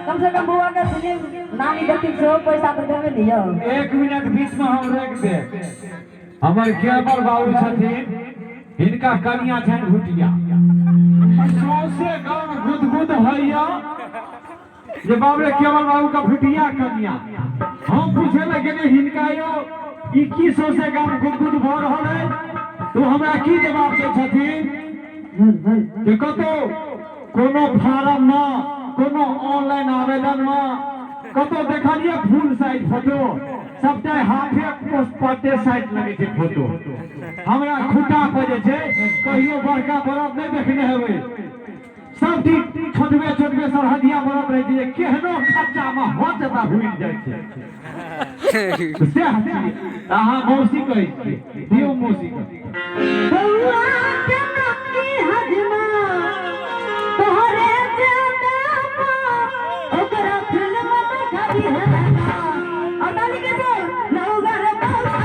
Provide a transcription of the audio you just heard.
कम से कम बुआ के सुनिए नानी देती सो पैसा तो देवे दियो 1 मिनट बीच में हम रोक दे। हमर केवल बाबू छथिन, इनका कनिया छन भुटिया सौसे गांव गुदगुद भैया जे बाबरे केवल बाबू का भुटिया कनिया हम पूछे लगे ने हिनका यो 2100 से गांव गुदगुद भ रहल है, तो हमरा की जवाब दे छथिन जे कतो कोनो फार्म ना कोनो ऑनलाइन आवेदन में कतो देखलिए फुल साइज फोटो सबटा हाफे पोस्टपाटे साइज लगे छे फोटो। हमरा खुटा पर जे छे कहियो बड़का बरफ नहीं देखने हेबे, सब ठीक छोटबे छोटबे सरहदिया बरफ रहे छे, केहनो खच्चा में हो जता भूल जाय छे से आहा मौसी कहै छी दियो मौसी बउआ के नक्की हजमा तोहरे जनमा ओकरा फिल्म देखाई है अदाली के से नौगर बाबा